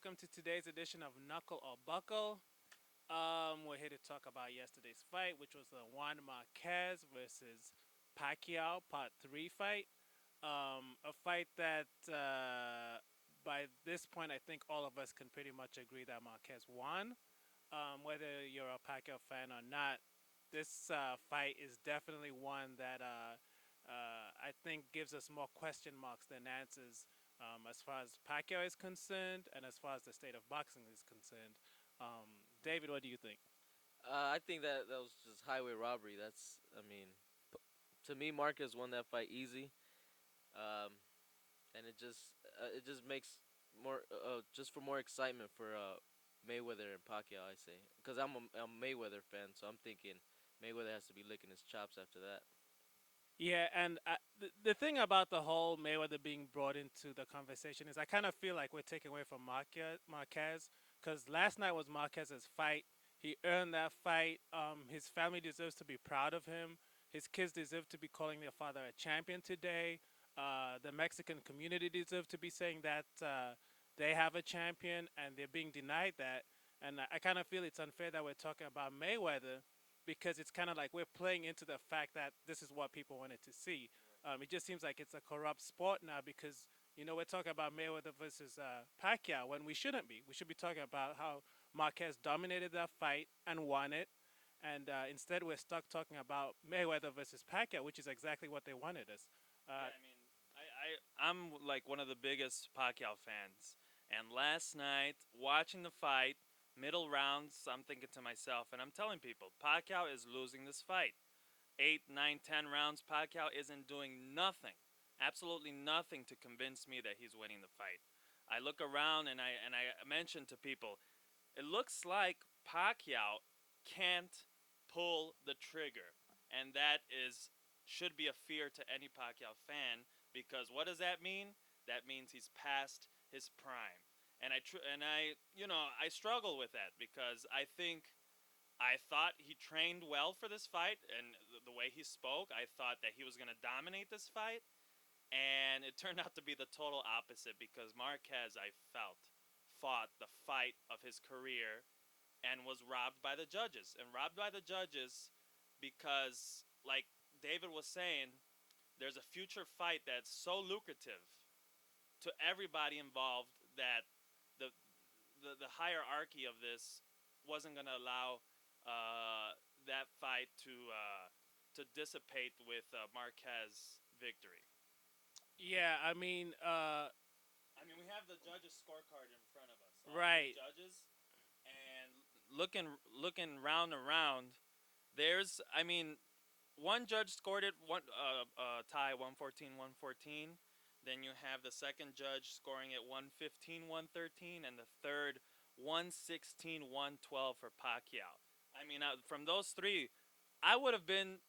welcome to today's edition of Knuckle or Buckle. We're here to talk about yesterday's fight, which was the Juan Marquez versus Pacquiao Part 3 fight. A fight that, by this point, I think all of us can pretty much agree that Marquez won. Whether you're a Pacquiao fan or not, this fight is definitely one that I think gives us more question marks than answers as far as Pacquiao is concerned and as far as the state of boxing is concerned. David, what do you think? I think that was just highway robbery. To me, Marquez won that fight easy, um, and it just makes more just for more excitement for Mayweather and Pacquiao. I say because I'm a Mayweather fan, so I'm thinking Mayweather has to be licking his chops after that. Yeah, and the thing about the whole Mayweather being brought into the conversation is I kind of feel like we're taking away from Marquez because last night was Marquez's fight. He earned that fight. His family deserves to be proud of him. His kids deserve to be calling their father a champion today. The Mexican community deserves to be saying that they have a champion and they're being denied that. And I kind of feel it's unfair that we're talking about Mayweather because it's kind of like we're playing into the fact that this is what people wanted to see. It just seems like it's a corrupt sport now because we're talking about Mayweather versus Pacquiao when we shouldn't be. We should be talking about how Marquez dominated that fight and won it, and instead we're stuck talking about Mayweather versus Pacquiao, which is exactly what they wanted us. Yeah, Uh, I mean, I'm like one of the biggest Pacquiao fans, and last night watching the fight, middle rounds, I'm thinking to myself, and I'm telling people, Pacquiao is losing this fight. 8, 9, 10 rounds, Pacquiao isn't doing nothing, absolutely nothing to convince me that he's winning the fight. I look around and I mention to people, it looks like Pacquiao can't pull the trigger, and that is should be a fear to any Pacquiao fan because what does that mean? That means he's past his prime, and I struggle with that because I thought he trained well for this fight, and the way he spoke, I thought that he was going to dominate this fight, and it turned out to be the total opposite because Marquez, I felt, fought the fight of his career and was robbed by the judges. And robbed by the judges because, like David was saying, there's a future fight that's so lucrative to everybody involved that the the hierarchy of this wasn't going to allow that fight to dissipate with Marquez victory. yeah, I mean, I mean, we have the judges' scorecard in front of us, all three right. judges, and looking round and round. There's, I mean, one judge scored it one tie 114-114. Then you have the second judge scoring it 115-113, and the third 116-112 for Pacquiao. I mean, from those three, I would have been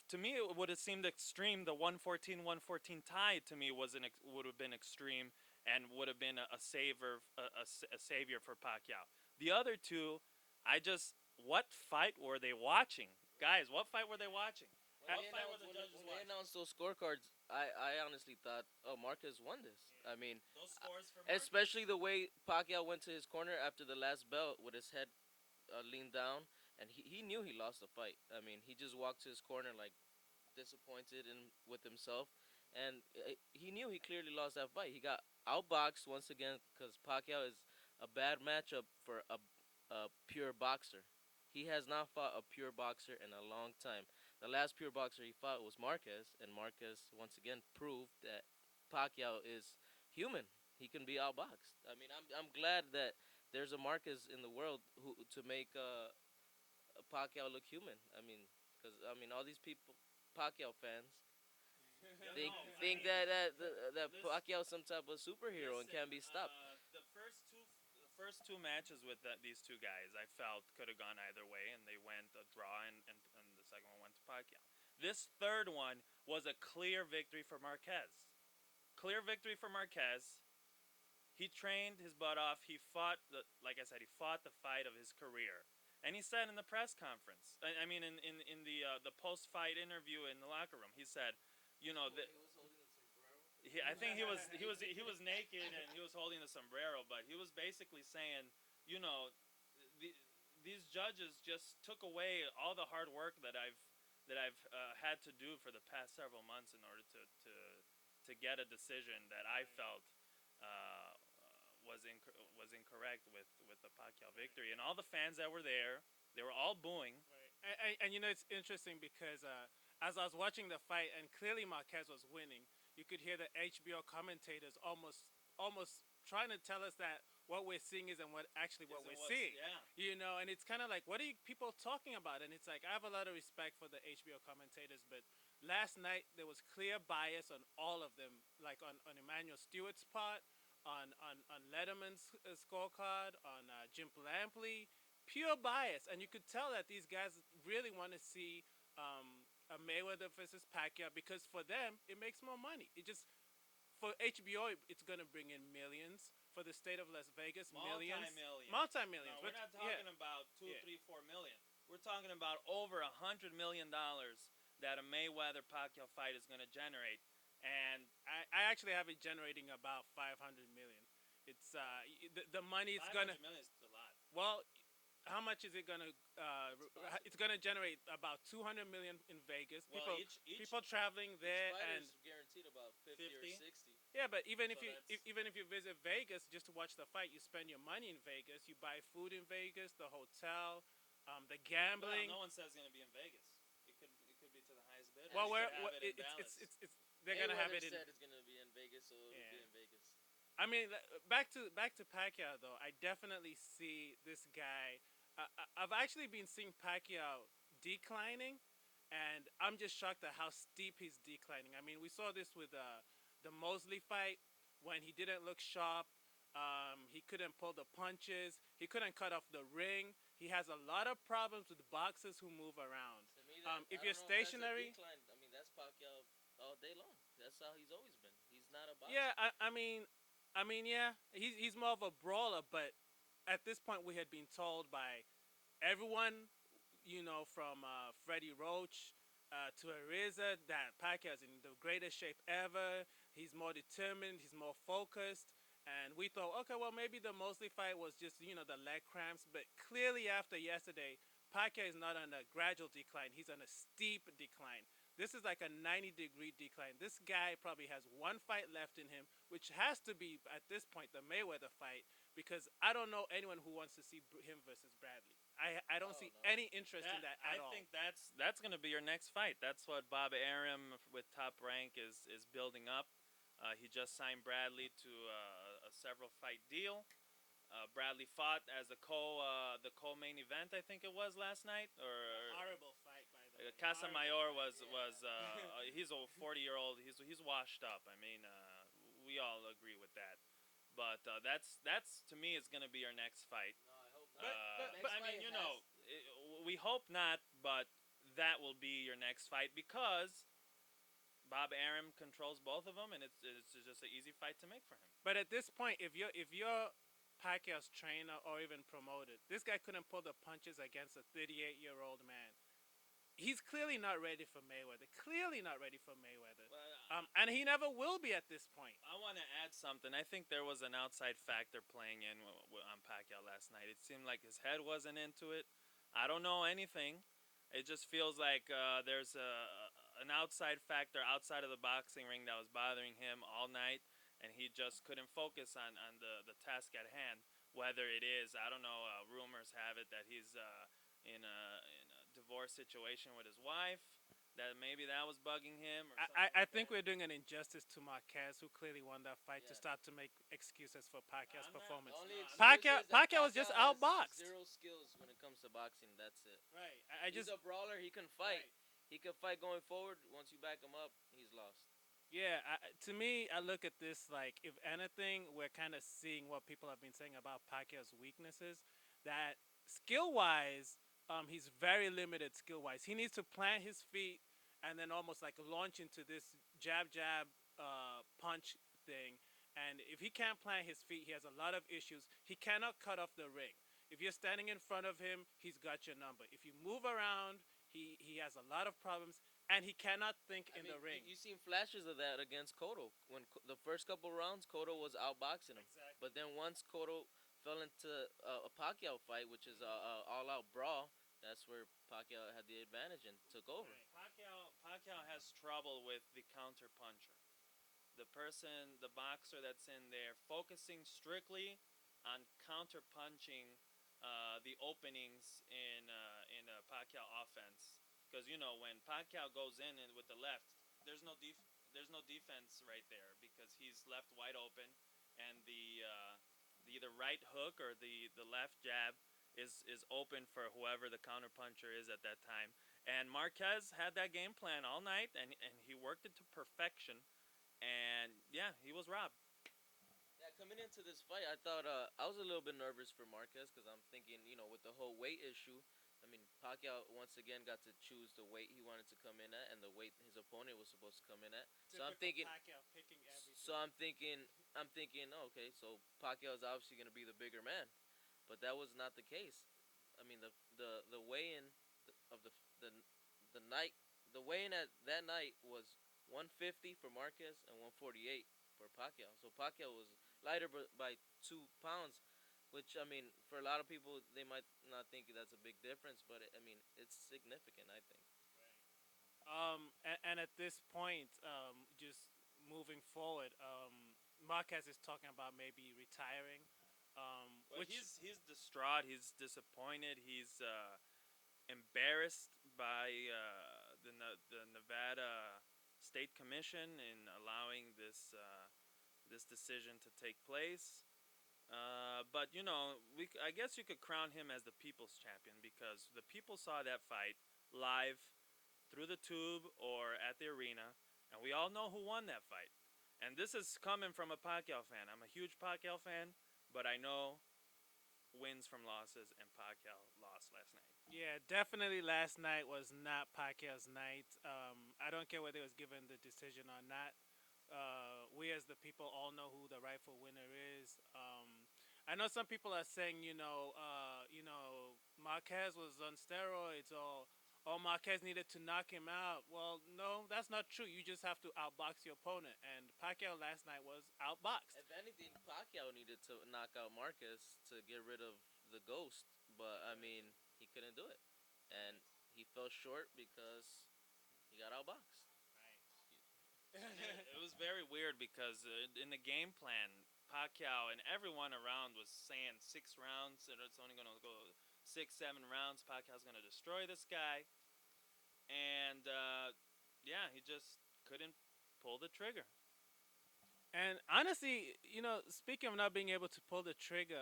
to me it would have seemed extreme. The 114-114 tie to me would have been extreme and would have been a savior for Pacquiao. The other two, I just what fight were they watching, guys? What fight were they watching? When What they fight were announced the when they, judges when they watching? announced those scorecards, I honestly thought, oh, Marquez won this. I mean, Those scores for Marquez. especially the way Pacquiao went to his corner after the last belt with his head leaned down, and he knew he lost the fight. I mean, he just walked to his corner like disappointed in with himself, and he knew he clearly lost that fight. He got outboxed once again because Pacquiao is a bad matchup for a pure boxer. He has not fought a pure boxer in a long time. The last pure boxer he fought was Marquez, and Marquez once again proved that Pacquiao is human. He can be outboxed. I mean, I'm glad that there's a Marquez in the world who to make Pacquiao look human. I mean, because I mean, all these people, Pacquiao fans, No, I think mean that this Pacquiao is some type of superhero and listen, can't be stopped. the first two matches with these two guys, I felt could have gone either way, and they went a draw, and the second one went to Pacquiao. This third one was a clear victory for Marquez. Clear victory for Marquez. He trained his butt off. He fought like I said, he fought the fight of his career. And he said in the press conference, I mean, in the post fight interview in the locker room, he said, you know, that I think he was naked and he was holding a sombrero, but he was basically saying, you know, the, these judges just took away all the hard work that I've had to do for the past several months in order to get a decision that I felt was incorrect with the Pacquiao victory, and all the fans that were there, they were all booing. Right. And you know it's interesting because as I was watching the fight and clearly Marquez was winning, you could hear the HBO commentators almost trying to tell us that what we're seeing isn't what Isn't we're what's seeing. yeah. You know, and it's kind of like what are you people talking about? And it's like I have a lot of respect for the HBO commentators, but last night there was clear bias on all of them, like on Emmanuel Stewart's part, on Letterman's scorecard, on Jim Lampley, pure bias, and you could tell that these guys really want to see a Mayweather versus Pacquiao because for them it makes more money. It just for HBO it's gonna bring in millions. For the state of Las Vegas, millions, Multi-millions. multi millions. No, we're But not yeah, talking about two, yeah, three, 4 million. We're talking about over $100 million that a Mayweather Pacquiao fight is going to generate. And I actually have it generating about 500 million. It's the money it's five gonna hundred million is a lot. well how much is it gonna? It's possible. It's gonna generate about 200 million in Vegas. Well, each People traveling Each there, fighter and is guaranteed about 50 or 50. 60. yeah. But even So if you that's even if you visit Vegas just to watch the fight, you spend your money in Vegas. You buy food in Vegas, the hotel, the well, gambling. no one says it's going to be in Vegas. It could be to the highest bidder. Well, They where could have it in Dallas. they're gonna have Mayweather it in. said it's gonna be in Vegas, so it'll be Yeah. in Vegas. I mean, back to Pacquiao though. I definitely see this guy. I've actually been seeing Pacquiao declining, and I'm just shocked at how steep he's declining. I mean, we saw this with the Mosley fight when he didn't look sharp. He couldn't pull the punches. He couldn't cut off the ring. He has a lot of problems with boxers who move around. To me, that If I you're don't know if that's a stationary, decline. I mean, that's Pacquiao all day long. That's how he's always been. He's not a yeah, boxer. I mean, yeah, he's more of a brawler. But at this point, we had been told by everyone, from Freddie Roach to Ariza, that Pacquiao's in the greatest shape ever. He's more determined. He's more focused. And we thought, okay, well, maybe the Mosley fight was just, the leg cramps. But clearly, after yesterday, Pacquiao is not on a gradual decline. He's on a steep decline. This is like a 90-degree decline. This guy probably has one fight left in him, which has to be, at this point, the Mayweather fight, because I don't know anyone who wants to see him versus Bradley. I don't Oh see no. any interest in that I at all. think that's going to be your next fight. That's what Bob Arum with Top Rank is building up. He just signed Bradley to a several fight deal. Bradley fought as the co-main event, I think it was last night, or Horrible fight, by the way. Casamayor Horrible was fight. was he's a 40-year-old. He's washed up. I mean, we all agree with that. But that's to me is going to be your next fight. No, I hope not. But Next I mean, fight we hope not, but that will be your next fight because Bob Arum controls both of them, and it's just an easy fight to make for him. But at this point, if you're Pacquiao's trainer or even promoted, this guy couldn't pull the punches against a 38-year-old man. He's clearly not ready for Mayweather. Clearly not ready for Mayweather. Well, And he never will be at this point. I want to add something. I think there was an outside factor playing in on Pacquiao last night. It seemed like his head wasn't into it. I don't know anything. It just feels like there's an outside factor outside of the boxing ring that was bothering him all night, and he just couldn't focus on the task at hand. Whether it is, I don't know. Rumors have it that he's in a divorce situation with his wife. That maybe that was bugging him or something I like think that. we're doing an injustice to Marquez, who clearly won that fight, to Yeah. start to make excuses for Pacquiao's I'm not- performance. The only No, excuse Pacquiao, is that Pacquiao was just Pacquiao has outboxed. zero skills when it comes to boxing. That's it. Right. I He's just a brawler. He can fight. Right. He can fight going forward. Once you back him up, he's lost. Yeah, to me, I look at this like, if anything, we're kind of seeing what people have been saying about Pacquiao's weaknesses. That skill wise, he's very limited skill wise. He needs to plant his feet and then almost like launch into this jab, jab, punch thing. And if he can't plant his feet, he has a lot of issues. He cannot cut off the ring. If you're standing in front of him, he's got your number. If you move around, he has a lot of problems. and he cannot think I in mean, the ring. you seen flashes of that against Cotto. When the first couple rounds, Cotto was outboxing him, Exactly. but then once Cotto fell into a Pacquiao fight, which is a all-out brawl, that's where Pacquiao had the advantage and took over. Right. Pacquiao has trouble with the counter puncher. The person, the boxer that's in there, focusing strictly on counter punching the openings in a Pacquiao offense. Because you know when Pacquiao goes in and with the left, there's no there's no defense right there because he's left wide open, and the either right hook or the left jab is open for whoever the counter puncher is at that time. And Marquez had that game plan all night, and he worked it to perfection, and yeah, he was robbed. Yeah, coming into this fight, I thought I was a little bit nervous for Marquez because I'm thinking, with the whole weight issue. I mean, Pacquiao once again got to choose the weight he wanted to come in at and the weight his opponent was supposed to come in at. So I'm Typical thinking, Pacquiao picking so everything. I'm thinking, oh, okay, so Pacquiao is obviously going to be the bigger man, but that was not the case. I mean, the weigh-in of the the night, the weigh-in at that night was 150 for Marquez and 148 for Pacquiao. So Pacquiao was lighter by 2 pounds, which I mean, for a lot of people, they might not think that's a big difference, but I mean, it's significant. I think. And at this point, just moving forward, Marquez is talking about maybe retiring, Well, which he's distraught. He's disappointed. He's embarrassed by the Nevada State Commission in allowing this decision to take place. But you know, I guess you could crown him as the people's champion because the people saw that fight live through the tube or at the arena, and we all know who won that fight. And this is coming from a Pacquiao fan. I'm a huge Pacquiao fan, but I know wins from losses, and Pacquiao lost last night. yeah, definitely last night was not Pacquiao's night. I don't care whether it was given the decision or not. We as the people all know who the rightful winner is. I know some people are saying, Marquez was on steroids, or Marquez needed to knock him out. Well, no, that's not true. You just have to outbox your opponent, and Pacquiao last night was outboxed. If anything, Pacquiao needed to knock out Marquez to get rid of the ghost, but I mean, he couldn't do it, and he fell short because he got outboxed. And it was very weird because in the game plan, Pacquiao and everyone around was saying 6 rounds, and it's only going to go 6, 7 rounds. Pacquiao's going to destroy this guy, and yeah, he just couldn't pull the trigger. And honestly, speaking of not being able to pull the trigger,